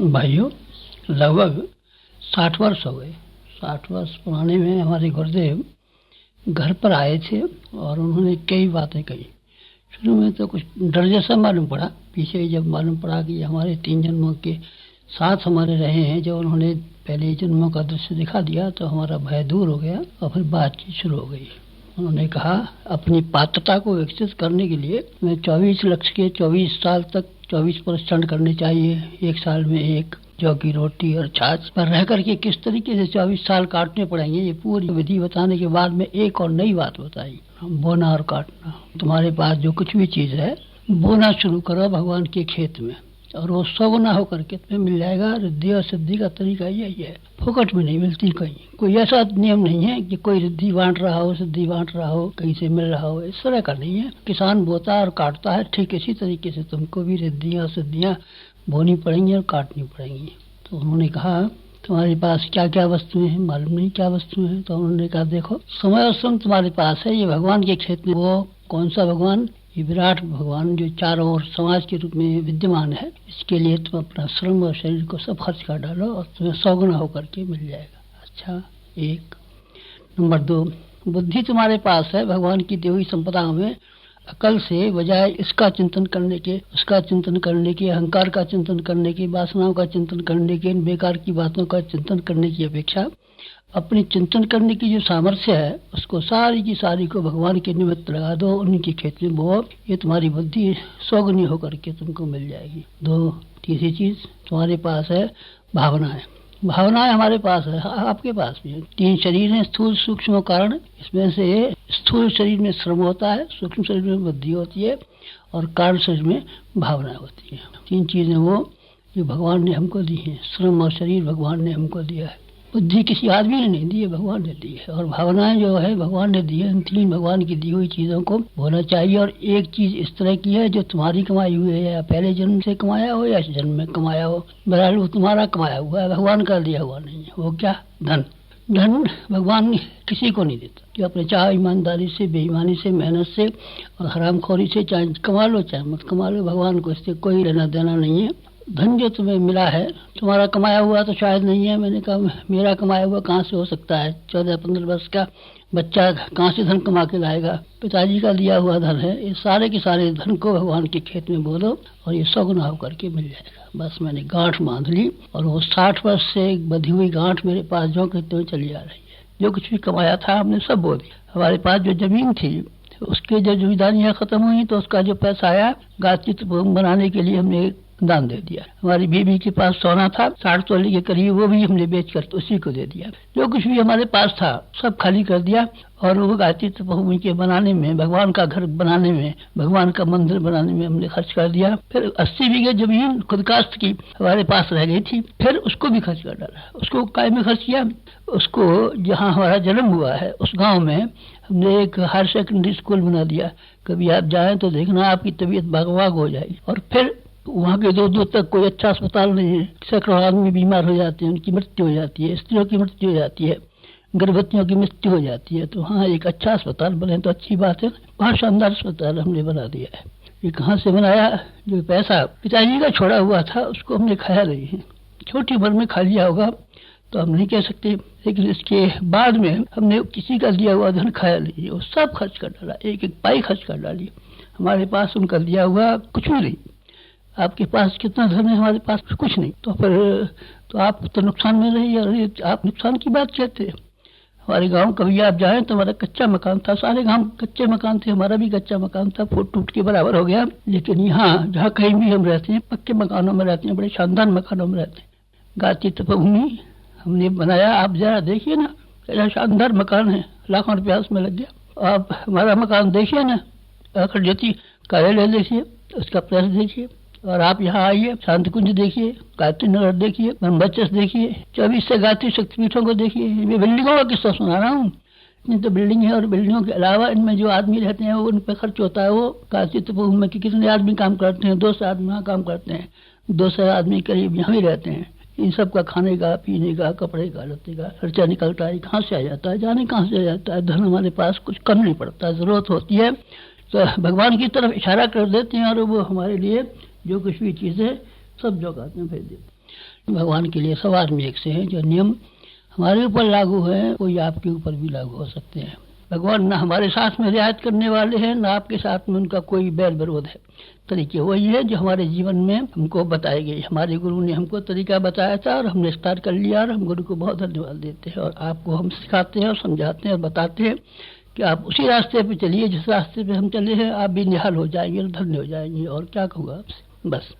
भाइयों, लगभग 60 वर्ष हो गए। 60 वर्ष पुराने में हमारे गुरुदेव घर पर आए थे और उन्होंने कई बातें कही। शुरू में तो कुछ डर जैसा मालूम पड़ा, पीछे जब मालूम पड़ा कि हमारे 3 जन्मों के साथ हमारे रहे हैं, जब उन्होंने पहले जन्मों का दृश्य दिखा दिया तो हमारा भय दूर हो गया और फिर बातचीत शुरू हो गई। उन्होंने कहा, अपनी पात्रता को विकसित करने के लिए मैं 24 लक्ष्य के 24 साल तक 24 परीक्षण करने चाहिए। 1 साल में 1 जौ की रोटी और छाछ पर रह करके किस तरीके से 24 साल काटने पड़ेंगे, ये पूरी विधि बताने के बाद में एक और नई बात बताई, बोना और काटना। तुम्हारे पास जो कुछ भी चीज है, बोना शुरू करो भगवान के खेत में और वो 100 गुना होकर के तुम्हें मिल जाएगा। रिद्धि और सिद्धि का तरीका यही है, फोकट में नहीं मिलती कहीं। कोई ऐसा नियम नहीं है कि कोई रिद्धि बांट रहा हो, सिद्धि बांट रहा हो, कहीं से मिल रहा हो, इस तरह का नहीं है। किसान बोता और काटता है, ठीक इसी तरीके से तुमको भी रिद्धियाँ और सिद्धियाँ बोनी पड़ेंगी और काटनी पड़ेंगी। तो उन्होंने कहा, तुम्हारे पास क्या क्या वस्तुएं हैं, मालूम नहीं क्या वस्तुएं हैं। तो उन्होंने कहा, देखो समय और श्रम तुम्हारे पास है, ये भगवान के खेत में। वो कौन सा भगवान? ये विराट भगवान जो चारों ओर समाज के रूप में विद्यमान है। इसके लिए तुम अपना श्रम और शरीर को सब खर्च कर डालो और तुम्हें 100 गुना होकर के मिल जाएगा। अच्छा, 1 नंबर 2, बुद्धि तुम्हारे पास है भगवान की दी हुई संपदा में। अकल से बजाय इसका चिंतन करने के, उसका चिंतन करने के, अहंकार का चिंतन करने के, वासनाओं का चिंतन करने के, इन बेकार की बातों का चिंतन करने की अपेक्षा अपनी चिंतन करने की जो सामर्थ्य है उसको सारी की सारी को भगवान के निमित्त लगा दो, उनके खेत में बो। ये तुम्हारी बुद्धि 100 गुनी होकर के तुमको मिल जाएगी। 2, तीसरी चीज तुम्हारे पास है भावनाएं। भावनाएं हमारे पास है, आपके पास भी है। 3 शरीर है, स्थूल सूक्ष्म कारण। इसमें से स्थूल शरीर में श्रम होता है, सूक्ष्म शरीर में बुद्धि होती है और कारण शरीर में भावनाएं होती है। 3 चीजें वो जो भगवान ने हमको दी है। श्रम और शरीर भगवान ने हमको दिया है, बुद्धि किसी आदमी ने नहीं दी है, भगवान ने दी है। और भावनाएं जो है भगवान ने दी है। इन 3 भगवान की दी हुई चीजों को बोलना चाहिए। और एक चीज इस तरह की है जो तुम्हारी कमाई हुई है, या पहले जन्म से कमाया हो या इस जन्म में कमाया हो, बहरहाल वो तुम्हारा कमाया हुआ है, भगवान का दिया हुआ नहीं है। वो क्या? धन। धन भगवान किसी को नहीं देता। जो अपने चाहे ईमानदारी से, बेईमानी से, मेहनत से और हरामखोरी से चाहे कमा लो चाहे मत कमा लो, भगवान को इससे कोई लेना देना नहीं है। धन जो तुम्हें मिला है तुम्हारा कमाया हुआ तो शायद नहीं है। मैंने कहा, मेरा कमाया हुआ कहाँ से हो सकता है? 14-15 वर्ष का बच्चा कहाँ से धन कमा के लाएगा? पिताजी का दिया हुआ धन है। ये सारे के सारे धन को भगवान के खेत में बो दो और ये 100 गुना होकर के मिल जाएगा। बस मैंने गांठ बांध ली और वो 60 वर्ष से एक बधी हुई गांठ मेरे पास जो कहते हुए चली आ रही है। जो कुछ भी कमाया था हमने सब बो दिया। हमारे पास जो जमीन थी उसके जब जिम्मेदारियाँ खत्म हुई तो उसका जो पैसा आया गायत्री बनाने के लिए हमने दान दे दिया। हमारी बीबी के पास सोना था 60 तोले के करीब, वो भी हमने बेच कर उसी को दे दिया। जो कुछ भी हमारे पास था सब खाली कर दिया और वो गायत्री भूमि के बनाने में, भगवान का घर बनाने में, भगवान का मंदिर बनाने में हमने खर्च कर दिया। फिर 80 बीघे जमीन खुदकाश्त की हमारे पास रह गई थी, फिर उसको भी खर्च कर डाला। उसको काय में खर्च किया? उसको जहाँ हमारा जन्म हुआ है उस गाँव में हमने एक हायर सेकेंडरी स्कूल बना दिया। कभी आप जाएं तो देखना आपकी तबीयत बाग हो जाएगी। और फिर वहाँ के दूर तक कोई अच्छा अस्पताल नहीं है। सैकड़ों आदमी बीमार हो जाते हैं, उनकी मृत्यु हो जाती है, स्त्रियों की मृत्यु हो जाती है, गर्भवतियों की मृत्यु हो जाती है। तो हाँ, एक अच्छा अस्पताल बने तो अच्छी बात है। बहुत शानदार अस्पताल हमने बना दिया है। ये कहाँ से बनाया? जो पैसा पिताजी का छोड़ा हुआ था उसको हमने खाया नहीं है। छोटी उम्र में खा लिया होगा तो हम नहीं कह सकते, लेकिन इसके बाद में हमने किसी का दिया हुआ धन खाया नहीं, वो सब खर्च कर डाला, एक एक पाई खर्च कर डाली। हमारे पास उनका दिया हुआ कुछ भी नहीं। आपके पास कितना धन है, हमारे पास कुछ नहीं। तो फिर तो आप तो नुकसान में रही। अरे आप नुकसान की बात कहते हैं। हमारे गांव कभी आप जाएं तो हमारा कच्चा मकान था, सारे गांव कच्चे मकान थे, हमारा भी कच्चा मकान था, फूट टूट के बराबर हो गया। लेकिन यहाँ जहाँ कहीं भी हम रहते हैं पक्के मकानों में रहते हैं, बड़े शानदार मकानों में रहते हैं। गायत्री तपोभूमि हमने बनाया, आप जरा देखिए ना, ऐसा शानदार मकान है, लाखों रुपया उसमें लग गया। आप हमारा मकान देखिए ना, अखंड ज्योति कार्यालय देखिए, उसका प्रेस देखिए, और आप यहाँ आइए, शांति कुंज देखिए, गायत्री नगर देखिए, ब्रह्मचर्य देखिए, 24 से गायत्री शक्तिपीठों को देखिए। ये बिल्डिंगों का किस्सा सुना रहा हूँ। इतनी तो बिल्डिंग है और बिल्डिंगों के अलावा इनमें जो आदमी रहते हैं वो उन पर खर्च होता है। वो गायत्री तपोभूमि में कितने आदमी काम करते हैं? 200 आदमी यहाँ काम करते हैं, 200 आदमी करीब यहाँ ही रहते हैं। इन सब का खाने का, पीने का, कपड़े का, लत्ते का खर्चा निकलता है। कहाँ से आ जाता है? जाने कहाँ से आ जाता है? धन हमारे पास कुछ कम नहीं पड़ता। जरूरत होती है तो भगवान की तरफ इशारा कर देते हैं और वो हमारे लिए जो कुछ भी चीज़ें सब जो कहते हैं भेज देते हैं। भगवान के लिए सब आदमी एक से हैं। जो नियम हमारे ऊपर लागू है कोई आपके ऊपर भी लागू हो सकते हैं। भगवान ना हमारे साथ में रियायत करने वाले हैं, ना आपके साथ में उनका कोई बैर विरोध है। तरीके वही है जो हमारे जीवन में हमको बताए गए। हमारे गुरु ने हमको तरीका बताया था और हमने स्टार्ट कर लिया, और हम गुरु को बहुत धन्यवाद देते हैं। और आपको हम सिखाते हैं और समझाते हैं और बताते हैं कि आप उसी रास्ते पे चलिए जिस रास्ते पे हम चले हैं। आप भी निहाल हो जाएंगे और धन्य हो जाएंगे। और क्या कहूँगा आपसे, बस।